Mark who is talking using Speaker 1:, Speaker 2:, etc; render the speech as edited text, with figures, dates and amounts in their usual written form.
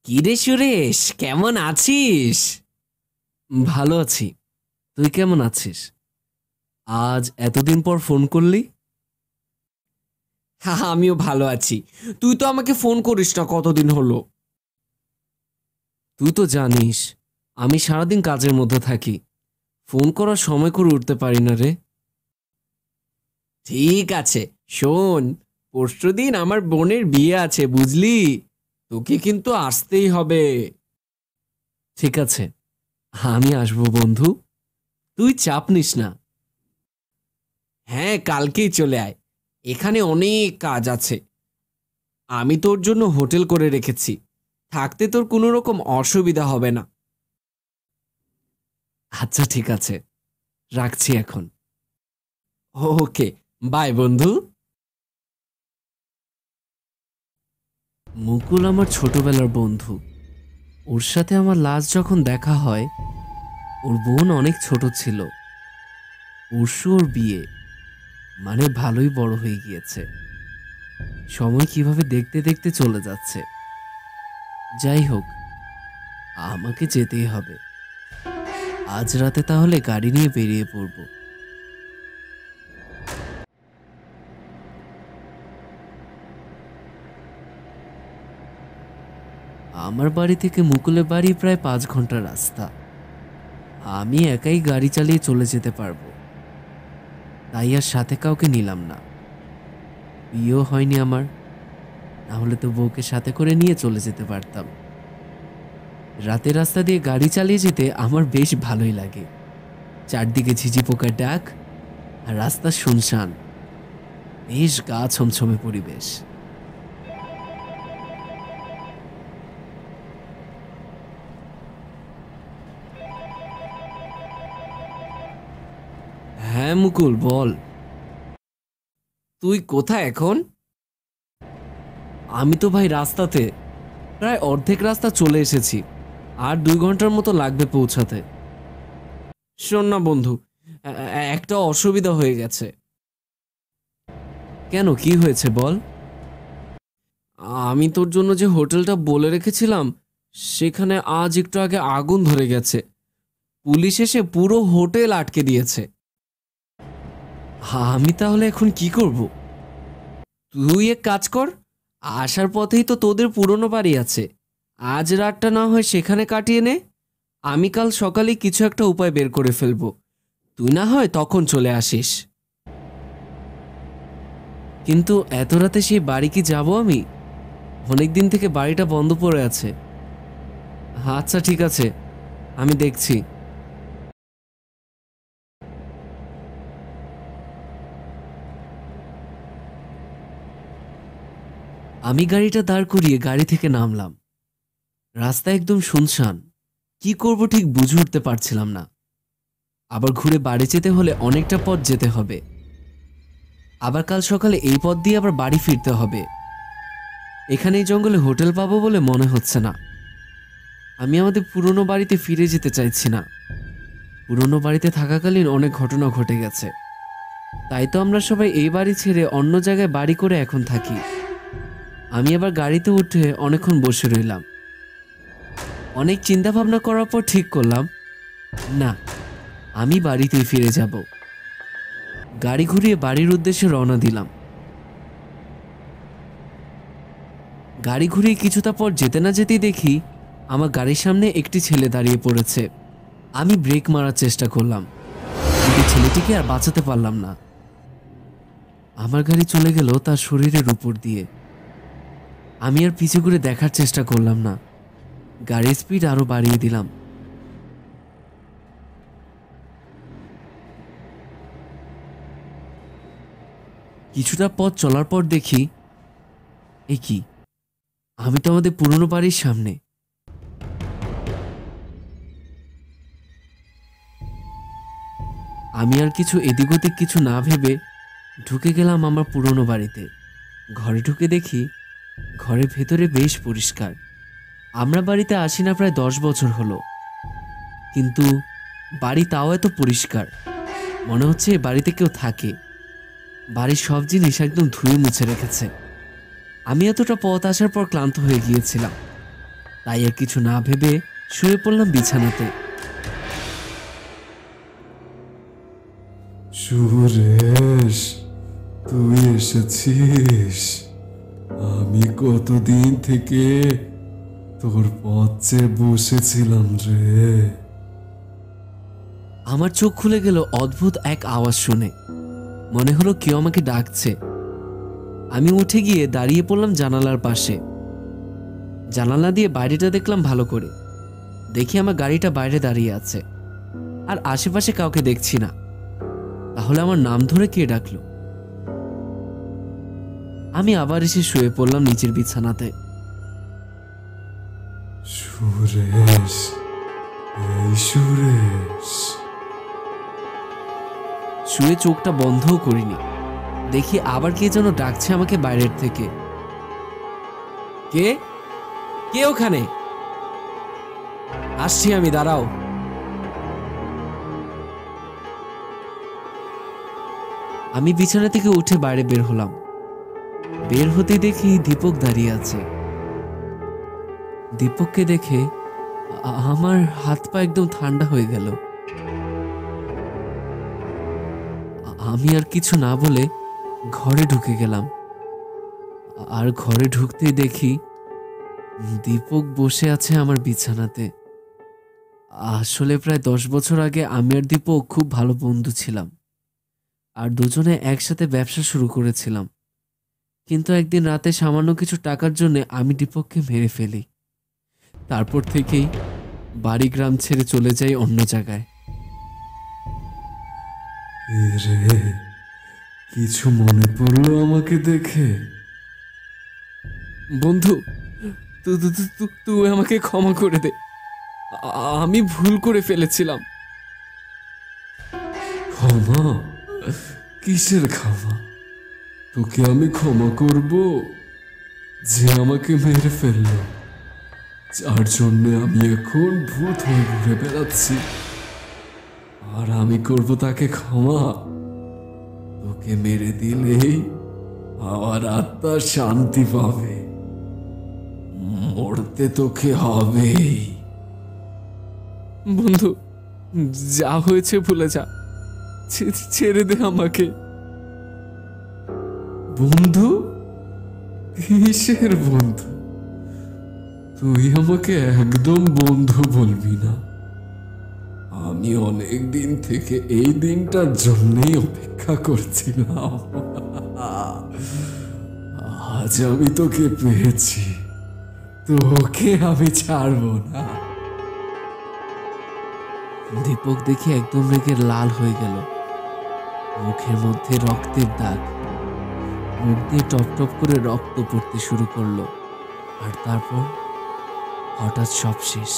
Speaker 1: কিরে সুরেশ, কেমন আছিস? ভালো আছি। তুই কেমন আছিস? আজ এতদিন পর ফোন করলি? হ্যাঁ, আমিও ভালো আছি। তুই তো আমাকে ফোন করিস না কতদিন হলো। তুই তো জানিস আমি সারাদিন কাজের মধ্যে থাকি, ফোন করার সময় করে উঠতে পারি না রে। ঠিক আছে, শোন, পরশুদিন আমার বোনের বিয়ে আছে, বুঝলি? তোকে কিন্তু আসতেই হবে। ঠিক আছে, আমি আসবো বন্ধু, তুই চাপ নিস না। হ্যাঁ, কালকেই চলে আয়। এখানে অনেক কাজ আছে। আমি তোর জন্য হোটেল করে রেখেছি, থাকতে তোর কোনো রকম অসুবিধা হবে না। আচ্ছা ঠিক আছে, রাখছি এখন। ওকে, বাই বন্ধু। মুকুল আমার ছোটবেলার বন্ধু। ওর সাথে আমার লাস্ট যখন দেখা হয়, ওর বোন অনেক ছোট ছিল। পরশু ওর বিয়ে, মানে ভালোই বড় হয়ে গিয়েছে। সময় কিভাবে দেখতে দেখতে চলে যাচ্ছে। যাই হোক, আমাকে যেতেই হবে। আজ রাতে তাহলে গাড়ি নিয়ে বেরিয়ে পড়ব। আমার বাড়ি থেকে মুকুলের বাড়ি প্রায় 5 ঘন্টা রাস্তা। আমি একাই গাড়ি চালিয়ে চলে যেতে পারবো, তাই আর সাথে কাউকে নিলাম না। বিয়েও হয়নি আমার, না হলে তো বউকে সাথে করে নিয়ে চলে যেতে পারতাম। রাতের রাস্তা দিয়ে গাড়ি চালিয়ে যেতে আমার বেশ ভালোই লাগে। চারদিকে ঝিঝি পোকার ডাক, আর রাস্তা শুনশান, বেশ গা ছমছমে পরিবেশ। হ্যাঁ মুকুল, বল। তুই কোথায় এখন? আমি তো ভাই রাস্তাতে, প্রায় অর্ধেক রাস্তা চলে এসেছি। আর 2 ঘন্টার মতো লাগবে পৌঁছাতে। শোন না বন্ধু, একটা অসুবিধা হয়ে গেছে। কেন, কি হয়েছে বল? আমি তোর জন্য যে হোটেলটা বলে রেখেছিলাম, সেখানে আজ একটু আগে আগুন ধরে গেছে। পুলিশ এসে পুরো হোটেল আটকে দিয়েছে। আমি তাহলে এখন কি করব? তুই এক কাজ কর, আসার পথেই তো তোদের পুরনো বাড়ি আছে, আজ রাতটা না হয় সেখানে কাটিয়ে নে। আমি কাল সকালে কিছু একটা উপায় বের করে ফেলবো, তুই না হয় তখন চলে আসিস। কিন্তু এত রাতে সেই বাড়ি কি যাব আমি? অনেকদিন থেকে বাড়িটা বন্ধ পড়ে আছে। আচ্ছা ঠিক আছে, আমি দেখছি। আমি গাড়িটা দাঁড় করিয়ে গাড়ি থেকে নামলাম। রাস্তা একদম শুনশান, কি করব ঠিক বুঝে উঠতে পারছিলাম না। আবার ঘুরে বাড়ি যেতে হলে অনেকটা পথ যেতে হবে। আবার কাল সকালে এই পথ দিয়ে আবার বাড়ি ফিরতে হবে। এখানে এই জঙ্গলে হোটেল পাবো বলে মনে হচ্ছে না। আমি আমাদের পুরনো বাড়িতে ফিরে যেতে চাইছি না। পুরনো বাড়িতে থাকাকালীন অনেক ঘটনা ঘটে গেছে, তাই তো আমরা সবাই এই বাড়ি ছেড়ে অন্য জায়গায় বাড়ি করে এখন থাকি। আমি আবার গাড়িতে উঠে অনেকক্ষণ বসে রইলাম। অনেক চিন্তা ভাবনা করার পর ঠিক করলাম, না, আমি বাড়িতেই ফিরে যাব। গাড়ি ঘুরিয়ে বাড়ির উদ্দেশ্যে রওনা দিলাম। গাড়ি ঘুরিয়ে কিছুটা পর যেতে না যেতেই দেখি আমার গাড়ির সামনে একটি ছেলে দাঁড়িয়ে পড়েছে। আমি ব্রেক মারার চেষ্টা করলাম, কিন্তু ছেলেটিকে আর বাঁচাতে পারলাম না। আমার গাড়ি চলে গেল তার শরীরের উপর দিয়ে। আমি আর পিছু ঘুরে দেখার চেষ্টা করলাম না, গাড়ির স্পিড আরো বাড়িয়ে দিলাম। কিছুটা পথ চলার পর দেখি, এ কি, আমি তো আমাদের পুরনো বাড়ির সামনে। আমি আর কিছু এদিক ওদিক কিছু না ভেবে ঢুকে গেলাম আমার পুরনো বাড়িতে। ঘরে ঢুকে দেখি ঘরের ভেতরে বেশ পরিষ্কার। আমরা বাড়িতে আসি না প্রায় 10 বছর হলো, কিন্তু বাড়ি তাও এত পরিষ্কার, মনে হচ্ছে এ বাড়িতে কেউ থাকে। বাড়ির সব জিনিস একদম ধুয়ে মুছে রেখেছে। আমি এতটা পথ আসার পর ক্লান্ত হয়ে গিয়েছিলাম, তাই আর কিছু না ভেবে শুয়ে পড়লাম বিছানাতে।
Speaker 2: সুরেশ, তুই এসেছিস? আমি কতদিন থেকে তোর পথ চেয়ে বসেছিলাম রে।
Speaker 1: আমার চোখ খুলে গেল অদ্ভুত এক আওয়াজ শুনে। মনে হলো কেউ আমাকে ডাকছে। আমি উঠে গিয়ে দাঁড়িয়ে পড়লাম জানালার পাশে। জানালা দিয়ে বাইরেটা দেখলাম ভালো করে। দেখি আমার গাড়িটা বাইরে দাঁড়িয়ে আছে, আর আশেপাশে কাউকে দেখছি না। তাহলে আমার নাম ধরে কে ডাকলো? আমি আবার এসে শুয়ে পড়লাম নিচের বিছানাতে।
Speaker 2: সুরেশ, এই সুরেশ।
Speaker 1: শুয়ে চোখটা বন্ধও করিনি। দেখি আবার কে যেন ডাকছে আমাকে বাইরের থেকে। কে কে ওখানে? আসছি আমি, দাঁড়াও। আমি বিছানা থেকে উঠে বাইরে বের হলাম। বের হতে দেখি দীপক দাঁড়িয়ে আছে। দীপককে দেখে আমার হাত পা একদম ঠান্ডা হয়ে গেল। আমি আর কিছু না বলে ঘরে ঢুকে গেলাম। আর ঘরে ঢুকতেই দেখি দীপক বসে আছে আমার বিছানাতে। আসলে প্রায় 10 বছর আগে আমি আর দীপক খুব ভালো বন্ধু ছিলাম, আর দুজনে একসাথে ব্যবসা শুরু করেছিলাম। কিন্তু একদিন রাতে সামান্য কিছু টাকার জন্য আমি দীপককে মেরে ফেলি। তারপর থেকেই বাড়ি গ্রাম ছেড়ে চলে যাই অন্য জায়গায়।
Speaker 2: রে, কিছু মনে পড়লো আমাকে দেখে?
Speaker 1: বন্ধু, তুই আমাকে ক্ষমা করে দে। আমি ভুল করে ফেলেছিলাম।
Speaker 2: ক্ষমা? কিসের ক্ষমা? তোকে আমি ক্ষমা করব যে আমাকে মেরে ফেললো, যার জন্য আমি এখন ভূত হয়ে ঘুরে বেড়াচ্ছি? আর আমি করব তাকে ক্ষমা? তোকে মেরে দিলেই আমার আত্মা শান্তি পাবে। মরতে তোকে হবেই।
Speaker 1: বন্ধু, যা হয়েছে ভুলে যা। ছেড়ে দে আমাকে।
Speaker 2: বন্ধু? কিসের বন্ধু? তুই আমাকে একদম বন্ধু বলবি না। আমি অনেক দিন থেকে এই দিনটার জন্যই অপেক্ষা করছিলাম। আজ আমি তোকে পেয়েছি, তোকে আমি ছাড়বো না।
Speaker 1: দীপক দেখে একদম রেগে লাল হয়ে গেল। মুখের মধ্যে রক্তের দাগ। মুখ দিয়ে টপ টপ করে রক্ত পড়তে শুরু করলো। আর তারপর হঠাৎ সব শেষ।